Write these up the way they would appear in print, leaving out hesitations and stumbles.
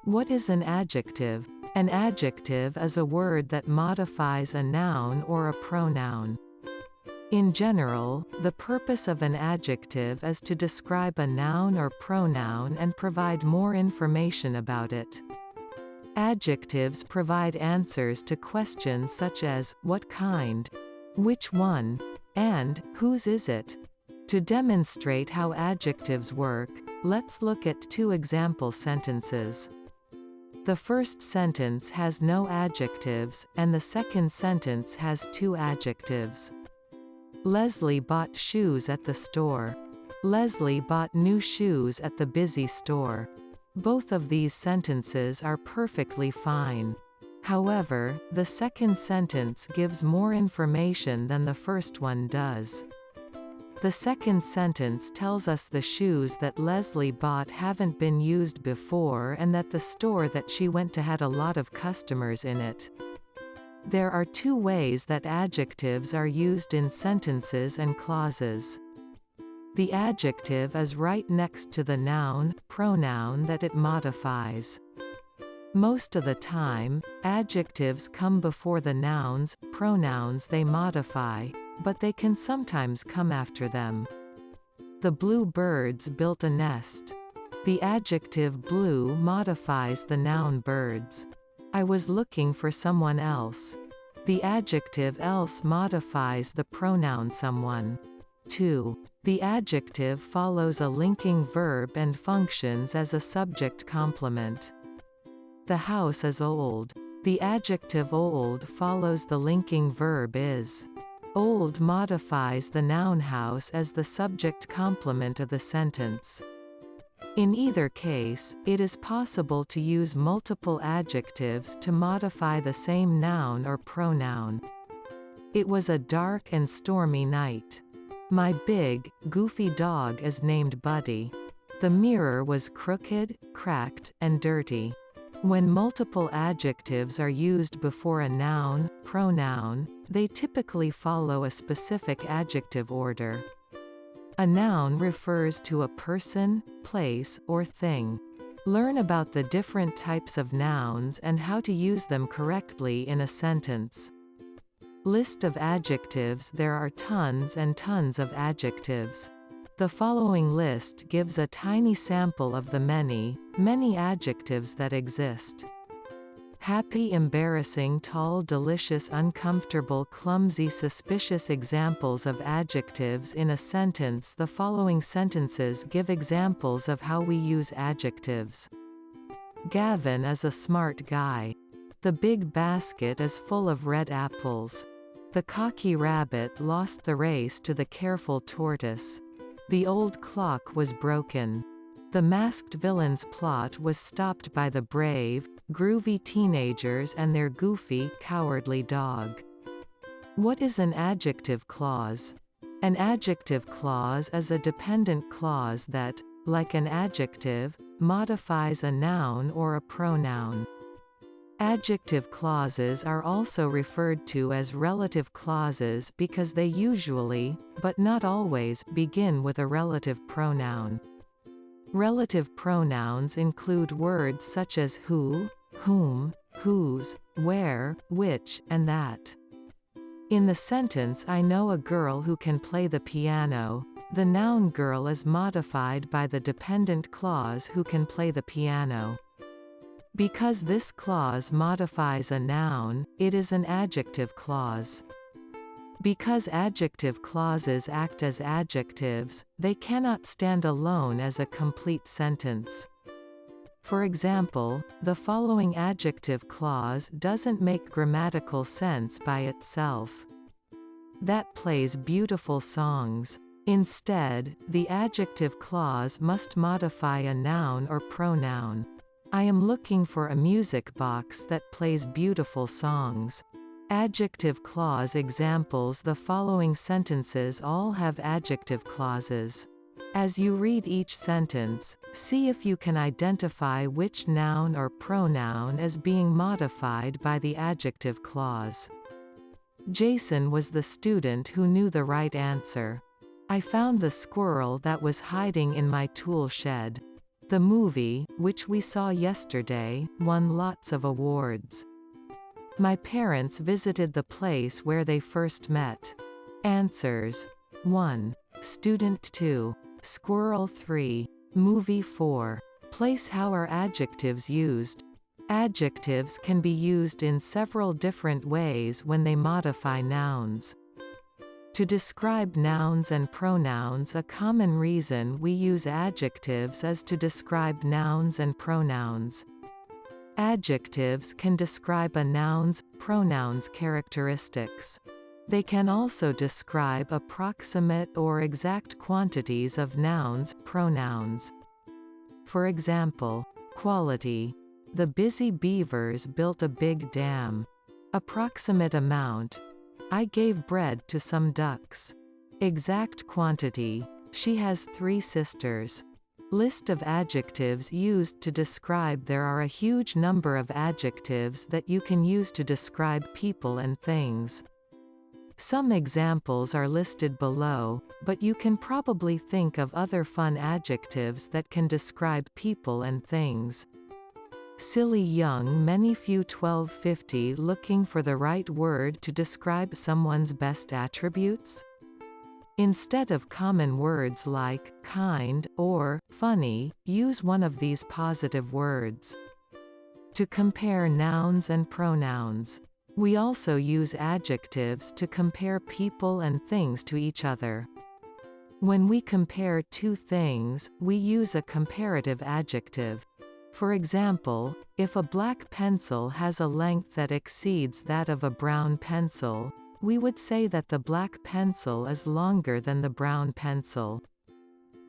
What is an adjective? An adjective is a word that modifies a noun or a pronoun. In general, the purpose of an adjective is to describe a noun or pronoun and provide more information about it. Adjectives provide answers to questions such as, what kind? Which one? And, whose is it? To demonstrate how adjectives work, let's look at two example sentences. The first sentence has no adjectives, and the second sentence has two adjectives. Leslie bought shoes at the store. Leslie bought new shoes at the busy store. Both of these sentences are perfectly fine. However, the second sentence gives more information than the first one does. The second sentence tells us the shoes that Leslie bought haven't been used before and that the store that she went to had a lot of customers in it. There are two ways that adjectives are used in sentences and clauses. The adjective is right next to the noun, pronoun that it modifies. Most of the time, adjectives come before the nouns, pronouns they modify, but they can sometimes come after them. The blue birds built a nest. The adjective blue modifies the noun birds. I was looking for someone else. The adjective else modifies the pronoun someone. 2. The adjective follows a linking verb and functions as a subject complement. The house is old. The adjective old follows the linking verb is. Old modifies the noun house as the subject complement of the sentence. In either case, it is possible to use multiple adjectives to modify the same noun or pronoun. It was a dark and stormy night. My big, goofy dog is named Buddy. The mirror was crooked, cracked, and dirty. When multiple adjectives are used before a noun, pronoun, they typically follow a specific adjective order. A noun refers to a person, place, or thing. Learn about the different types of nouns and how to use them correctly in a sentence. List of adjectives. There are tons and tons of adjectives. The following list gives a tiny sample of the many, many adjectives that exist. Happy, embarrassing, tall, delicious, uncomfortable, clumsy, suspicious. Examples of adjectives in a sentence. The following sentences give examples of how we use adjectives. Gavin is a smart guy. The big basket is full of red apples. The cocky rabbit lost the race to the careful tortoise. The old clock was broken. The masked villain's plot was stopped by the brave, groovy teenagers and their goofy, cowardly dog. What is an adjective clause? An adjective clause is a dependent clause that, like an adjective, modifies a noun or a pronoun. Adjective clauses are also referred to as relative clauses because they usually, but not always, begin with a relative pronoun. Relative pronouns include words such as who, whom, whose, where, which, and that. In the sentence I know a girl who can play the piano, the noun girl is modified by the dependent clause who can play the piano. Because this clause modifies a noun, it is an adjective clause. Because adjective clauses act as adjectives, they cannot stand alone as a complete sentence. For example, the following adjective clause doesn't make grammatical sense by itself. That plays beautiful songs. Instead, the adjective clause must modify a noun or pronoun. I am looking for a music box that plays beautiful songs. Adjective clause examples. The following sentences all have adjective clauses. As you read each sentence, see if you can identify which noun or pronoun is being modified by the adjective clause. Jason was the student who knew the right answer. I found the squirrel that was hiding in my tool shed. The movie, which we saw yesterday, won lots of awards. My parents visited the place where they first met. Answers. 1. Student 2. Squirrel 3. Movie 4. Place. How are adjectives used? Adjectives can be used in several different ways when they modify nouns. To describe nouns and pronouns, a common reason we use adjectives is to describe nouns and pronouns. Adjectives can describe a noun's, pronoun's characteristics. They can also describe approximate or exact quantities of nouns, pronouns. For example, quality. The busy beavers built a big dam. Approximate amount. I gave bread to some ducks. Exact quantity. She has 3 sisters. List of adjectives used to describe. There are a huge number of adjectives that you can use to describe people and things. Some examples are listed below, but you can probably think of other fun adjectives that can describe people and things. Silly, young, many, few, 1250. Looking for the right word to describe someone's best attributes? Instead of common words like kind or funny, use one of these positive words. To compare nouns and pronouns. We also use adjectives to compare people and things to each other. When we compare two things, we use a comparative adjective. For example, if a black pencil has a length that exceeds that of a brown pencil, we would say that the black pencil is longer than the brown pencil.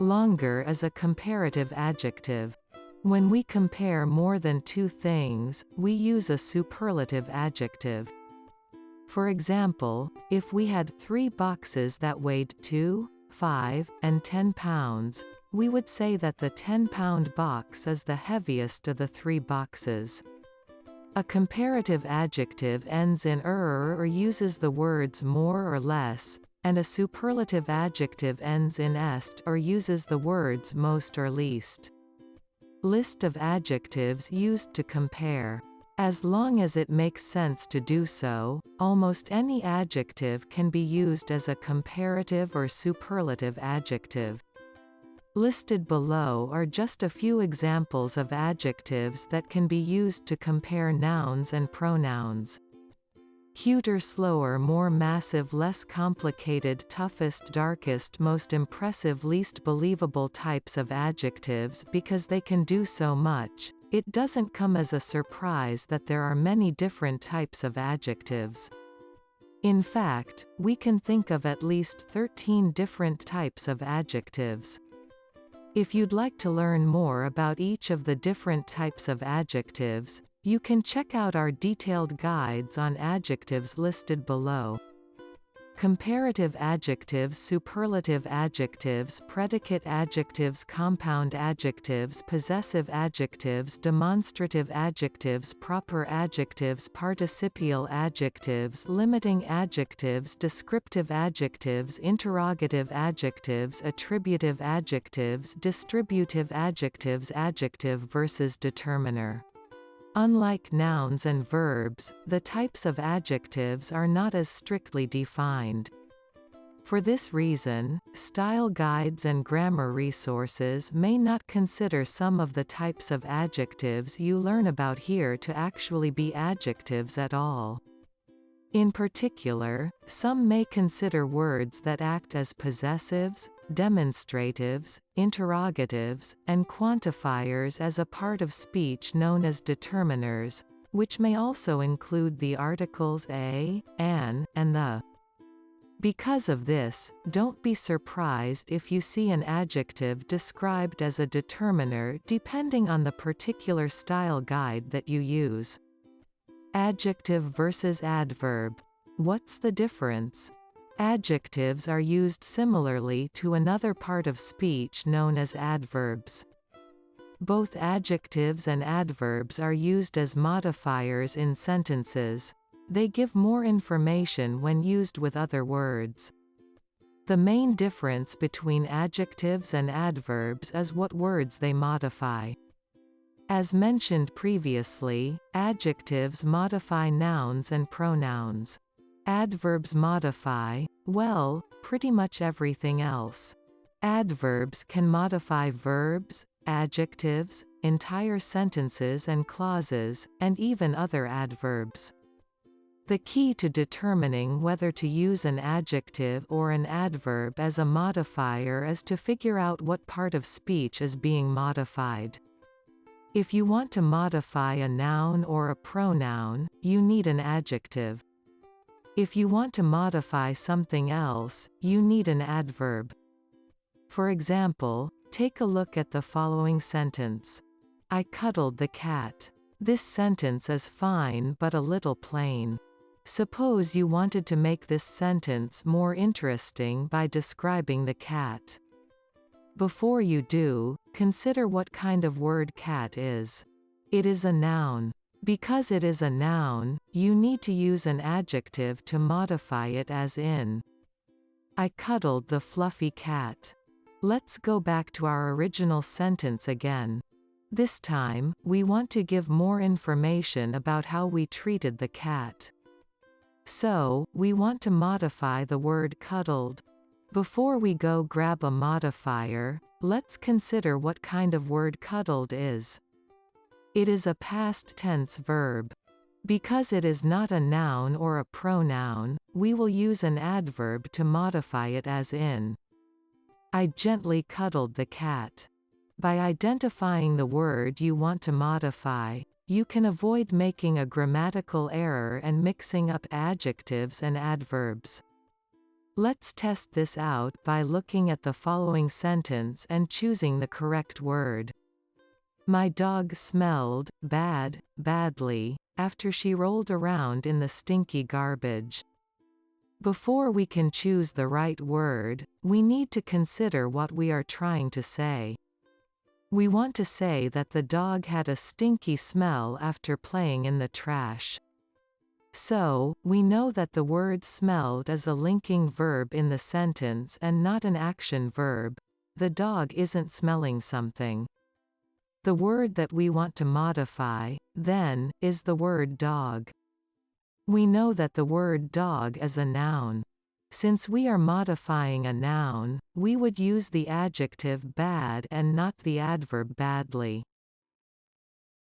Longer is a comparative adjective. When we compare more than two things, we use a superlative adjective. For example, if we had 3 boxes that weighed 2, 5, and 10 pounds, we would say that the 10-pound box is the heaviest of the 3 boxes. A comparative adjective ends in -er or uses the words more or less, and a superlative adjective ends in -est or uses the words most or least. List of adjectives used to compare. As long as it makes sense to do so, almost any adjective can be used as a comparative or superlative adjective. Listed below are just a few examples of adjectives that can be used to compare nouns and pronouns. Cuter, slower, more massive, less complicated, toughest, darkest, most impressive, least believable types of adjectives. Because they can do so much, it doesn't come as a surprise that there are many different types of adjectives. In fact, we can think of at least 13 different types of adjectives. If you'd like to learn more about each of the different types of adjectives, you can check out our detailed guides on adjectives listed below. Comparative adjectives, superlative adjectives, predicate adjectives, compound adjectives, possessive adjectives, demonstrative adjectives, proper adjectives, participial adjectives, limiting adjectives, descriptive adjectives, interrogative adjectives, attributive adjectives, distributive adjectives. Adjective versus determiner. Unlike nouns and verbs, the types of adjectives are not as strictly defined. For this reason, style guides and grammar resources may not consider some of the types of adjectives you learn about here to actually be adjectives at all. In particular, some may consider words that act as possessives, demonstratives, interrogatives, and quantifiers as a part of speech known as determiners, which may also include the articles a, an, and the. Because of this, don't be surprised if you see an adjective described as a determiner depending on the particular style guide that you use. Adjective versus adverb. What's the difference? Adjectives are used similarly to another part of speech known as adverbs. Both adjectives and adverbs are used as modifiers in sentences. They give more information when used with other words. The main difference between adjectives and adverbs is what words they modify. As mentioned previously, adjectives modify nouns and pronouns. Adverbs modify, well, pretty much everything else. Adverbs can modify verbs, adjectives, entire sentences and clauses, and even other adverbs. The key to determining whether to use an adjective or an adverb as a modifier is to figure out what part of speech is being modified. If you want to modify a noun or a pronoun, you need an adjective. If you want to modify something else, you need an adverb. For example, take a look at the following sentence. I cuddled the cat. This sentence is fine but a little plain. Suppose you wanted to make this sentence more interesting by describing the cat. Before you do, consider what kind of word cat is. It is a noun. Because it is a noun, you need to use an adjective to modify it, as in, I cuddled the fluffy cat. Let's go back to our original sentence again. This time, we want to give more information about how we treated the cat. So, we want to modify the word cuddled. Before we go grab a modifier, let's consider what kind of word cuddled is. It is a past tense verb. Because it is not a noun or a pronoun, we will use an adverb to modify it, as in, I gently cuddled the cat. By identifying the word you want to modify, you can avoid making a grammatical error and mixing up adjectives and adverbs. Let's test this out by looking at the following sentence and choosing the correct word. My dog smelled badly, after she rolled around in the stinky garbage. Before we can choose the right word, we need to consider what we are trying to say. We want to say that the dog had a stinky smell after playing in the trash. So, we know that the word smelled is a linking verb in the sentence and not an action verb. The dog isn't smelling something. The word that we want to modify, then, is the word dog. We know that the word dog is a noun. Since we are modifying a noun, we would use the adjective bad and not the adverb badly.